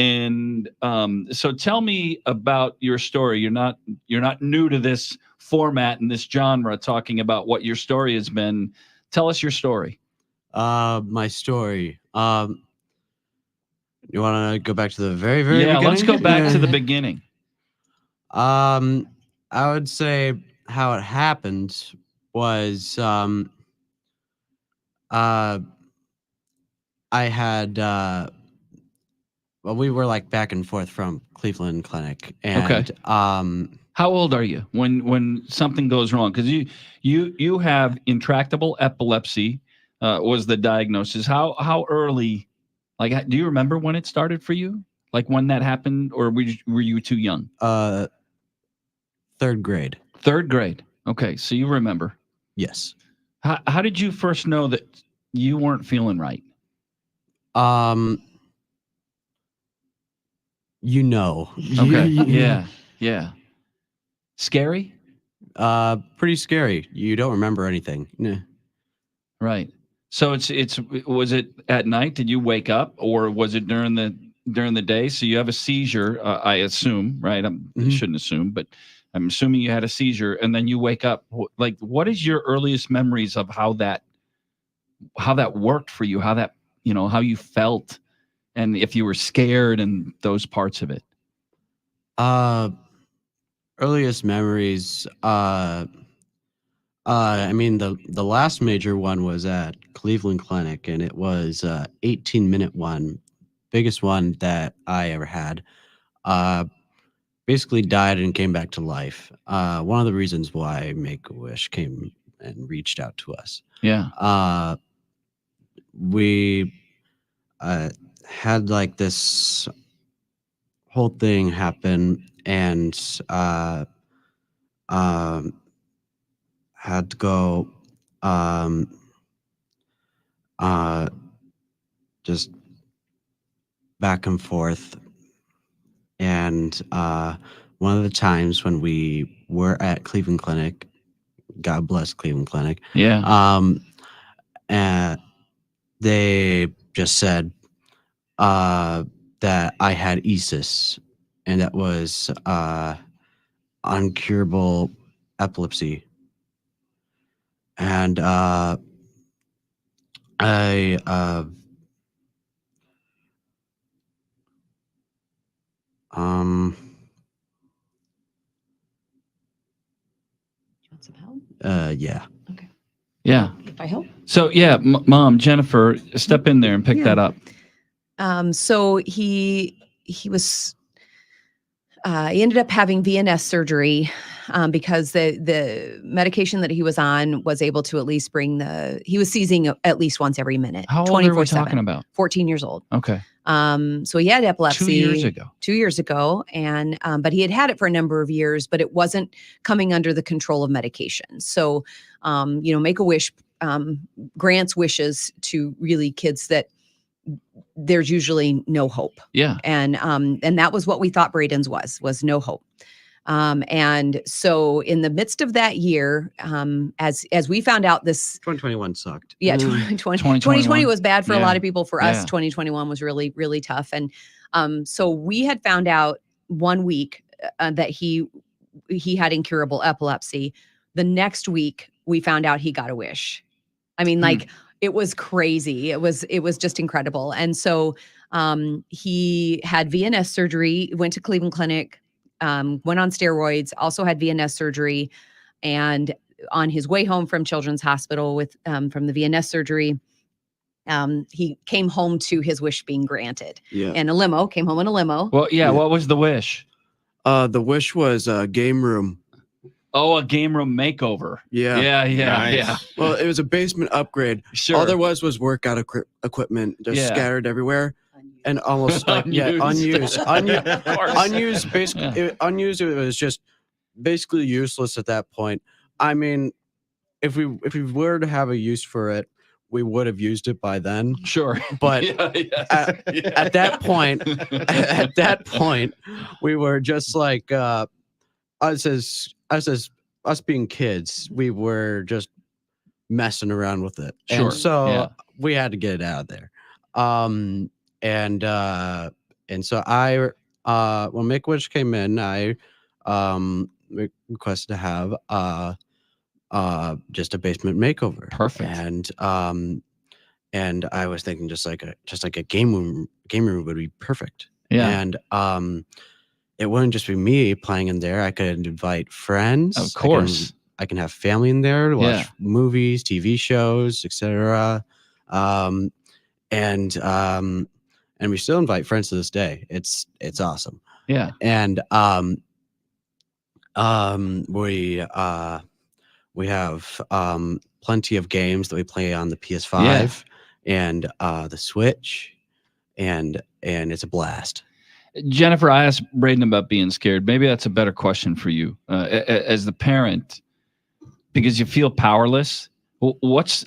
And so tell me about your story. You're not new to this format and this genre, talking about what your story has been. Tell us your story. My story. You want to go back to the very Yeah, beginning? let's go back to the beginning. I would say how it happened was I had well, we were like back and forth from Cleveland Clinic, and how old are you when something goes wrong? Because you have intractable epilepsy was the diagnosis. How early? Like, do you remember when it started for you? Like when that happened, or were you too young? Third grade. Third grade. Okay, so you remember. Yes. How did you first know that you weren't feeling right? You know. Okay. Yeah. Scary? Pretty scary. You don't remember anything. Nah. Right. So it's was it at night? Did you wake up, or was it during the day? So you have a seizure, I assume, right? I shouldn't assume, but I'm assuming you had a seizure, and then you wake up. Like, what is your earliest memories of how that worked for you? How that, how you felt, and if you were scared, and those parts of it. Earliest memories. I mean, the last major one was at Cleveland Clinic, and it was 18-minute one, biggest one that I ever had. Basically died and came back to life. One of the reasons why Make-A-Wish came and reached out to us. Yeah. We had like this whole thing happen, and had to go just back and forth. And one of the times when we were at Cleveland Clinic, God bless Cleveland Clinic. Yeah. And they just said that I had ESIS, and that was uncurable epilepsy. And I Want some help? Yeah. Okay. Yeah. If I help. So yeah, Mom, Jennifer, step in there and pick that up. So he was he ended up having VNS surgery because the medication that he was on was able to at least he was seizing at least once every minute. How old are we talking about? 14 years old. Okay. So he had epilepsy 2 years ago. 2 years ago, and but he had it for a number of years, but it wasn't coming under the control of medication. So, Make-A-Wish grants wishes to really kids that there's usually no hope. Yeah. And that was what we thought Braden's was no hope. And so in the midst of that year, as we found out, this 2021 sucked. Yeah, 2020 was bad for a lot of people. For us, 2021 was really, really tough. And so we had found out 1 week that he had incurable epilepsy. The next week, we found out he got a wish. I mean, like, it was crazy. It was just incredible. And so he had VNS surgery, went to Cleveland Clinic, went on steroids, also had VNS surgery. And on his way home from Children's Hospital from the VNS surgery, he came home to his wish being granted. Yeah. And came home in a limo. Well, yeah. What was the wish? The wish was a game room. Oh, a game room makeover. Yeah. Yeah. Well, it was a basement upgrade. Sure. All there was workout equipment just scattered everywhere, and almost like unused. Basically, unused. It was just basically useless at that point. I mean, if we were to have a use for it, we would have used it by then. Sure. But at that point, we were just like us being kids, we were just messing around with it. Sure. And so we had to get it out of there. And And so when Make-A-Wish came in, I requested to have just a basement makeover. Perfect. And I was thinking just like a game room would be perfect. Yeah. And it wouldn't just be me playing in there. I could invite friends. Of course. I can have family in there to watch movies, TV shows, etc. And we still invite friends to this day. It's awesome. Yeah. And we have plenty of games that we play on the PS5 and the Switch, and it's a blast. Jennifer, I asked Braden about being scared. Maybe that's a better question for you as the parent, because you feel powerless.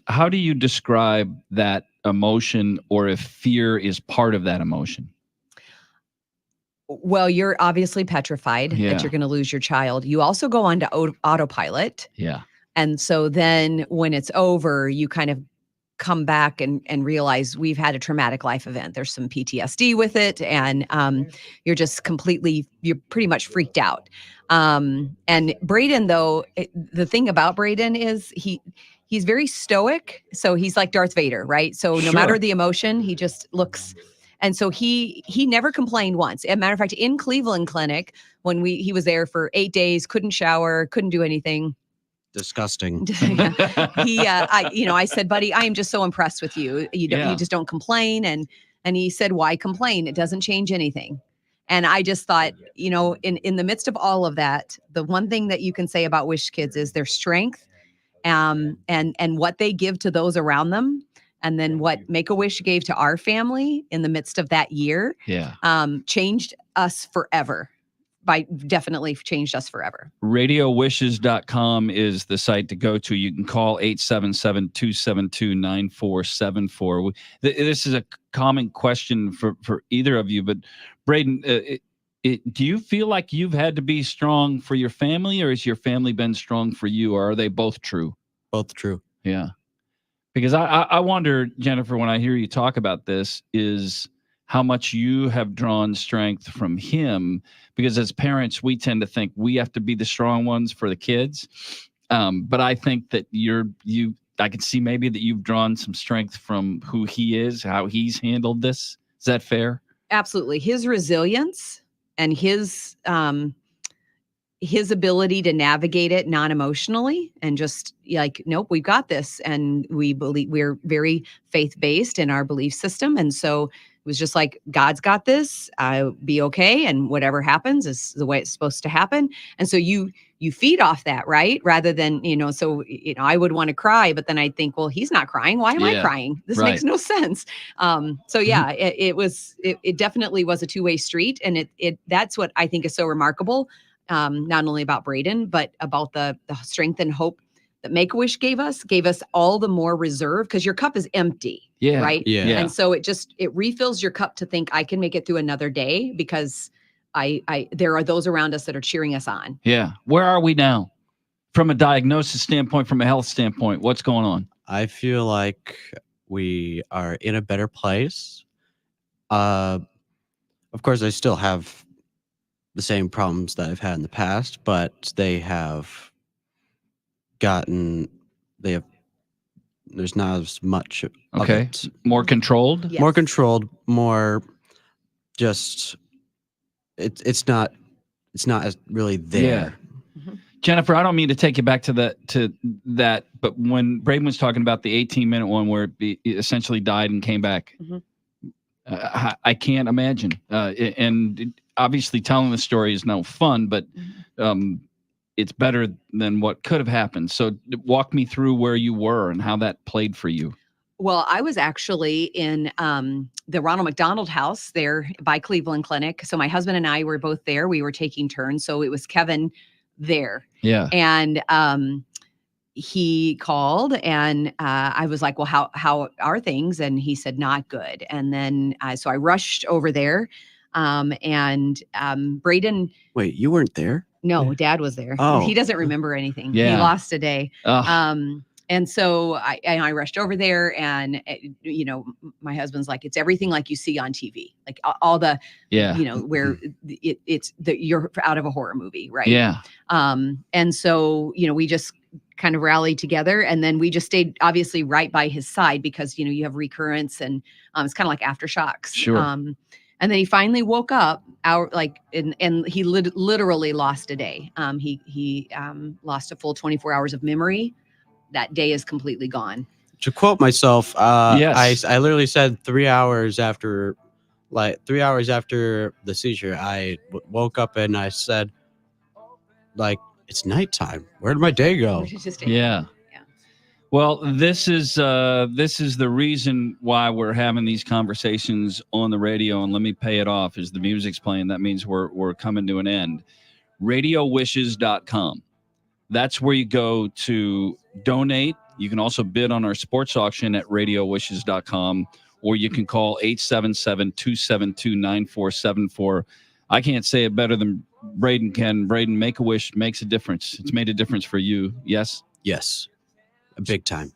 How do you describe that emotion, or if fear is part of that emotion? Well, you're obviously petrified that you're going to lose your child. You also go on to autopilot. Yeah. And so then when it's over, you kind of come back and realize we've had a traumatic life event. There's some PTSD with it. And you're pretty much freaked out. And Braden, though, the thing about Braden is he's very stoic. So he's like Darth Vader, right? So no matter the emotion, he just looks. And so he never complained once. As a matter of fact, in Cleveland Clinic, when he was there for 8 days, couldn't shower, couldn't do anything. Disgusting. I said, buddy, I am just so impressed with you. You just don't complain. And he said, why complain? It doesn't change anything. And I just thought, in the midst of all of that, the one thing that you can say about Wish kids is their strength, and what they give to those around them. And then what Make-A-Wish gave to our family in the midst of that year, changed us forever. Definitely changed us forever. RadioWishes.com is the site to go to. You can call 877-272-9474. This is a common question for either of you, but Braden, do you feel like you've had to be strong for your family, or has your family been strong for you, or are they both true? Both true. Yeah. Because I wonder, Jennifer, when I hear you talk about this, is how much you have drawn strength from him. Because as parents, we tend to think we have to be the strong ones for the kids. But I think that I can see maybe that you've drawn some strength from who he is, how he's handled this. Is that fair? Absolutely. His resilience and his ability to navigate it non-emotionally and just like, nope, we've got this. And we believe we're very faith-based in our belief system. And so it was just like, God's got this, I'll be okay. And whatever happens is the way it's supposed to happen. And so you feed off that, right? Rather than, I would want to cry, but then I'd think, well, he's not crying. Why am I crying? This makes no sense. It definitely was a two-way street. And that's what I think is so remarkable. Not only about Braden, but about the strength and hope that Make-A-Wish gave us all the more reserve, because your cup is empty, right? Yeah. And so it refills your cup to think I can make it through another day because there are those around us that are cheering us on. Yeah. Where are we now? From a diagnosis standpoint, from a health standpoint, what's going on? I feel like we are in a better place. Of course, I still have the same problems that I've had in the past, but there's not as much of it. More controlled? Yes. More controlled, more just it's not as really there. Yeah. Mm-hmm. Jennifer, I don't mean to take you back to that, but when Braden was talking about the 18-minute one where it essentially died and came back, I can't imagine. And obviously telling the story is no fun, but it's better than what could have happened. So walk me through where you were and how that played for you. Well, I was actually in the Ronald McDonald House there by Cleveland Clinic. So my husband and I were both there. We were taking turns. So it was Kevin there. Yeah. And he called and I was like, well, how are things? And he said, not good. And then so I rushed over there. Braden. Wait, you weren't there? No, Dad was there. Oh. He doesn't remember anything. Yeah. He lost a day. And so I rushed over there, and you know, my husband's like, it's everything like you see on TV, like all the, Yeah. you know, where you're out of a horror movie, right? Yeah. And so, you know, we just kind of rallied together, and then we just stayed obviously right by his side because, you know, you have recurrence, and it's kind of like aftershocks. Sure. And then he finally woke up and he literally lost a day. He lost a full 24 hours of memory. That day is completely gone. To quote myself, Yes. I literally said 3 hours after, like 3 hours after the seizure, I woke up and I said, like, it's nighttime. Where did my day go? Which is just Yeah. Well, this is the reason why we're having these conversations on the radio. And let me pay it off. As the music's playing, that means we're coming to an end. RadioWishes.com. That's where you go to donate. You can also bid on our sports auction at RadioWishes.com, or you can call 877-272-9474. I can't say it better than Braden can. Braden, Make-A-Wish makes a difference. It's made a difference for you. Yes? Yes. Big time.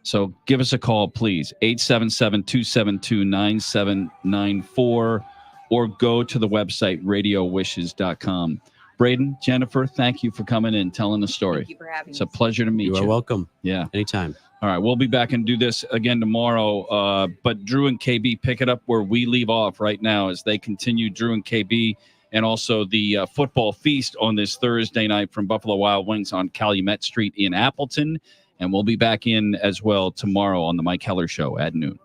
So give us a call, please. 877-272-9794, or go to the website, RadioWishes.com. Braden, Jennifer, thank you for coming in and telling the story. Thank you for having me. It's a pleasure to meet you. You are welcome. Yeah. Anytime. All right. We'll be back and do this again tomorrow. But Drew and KB, pick it up where we leave off right now as they continue, Drew and KB, and also the football feast on this Thursday night from Buffalo Wild Wings on Calumet Street in Appleton. And we'll be back in as well tomorrow on the Mike Heller Show at noon.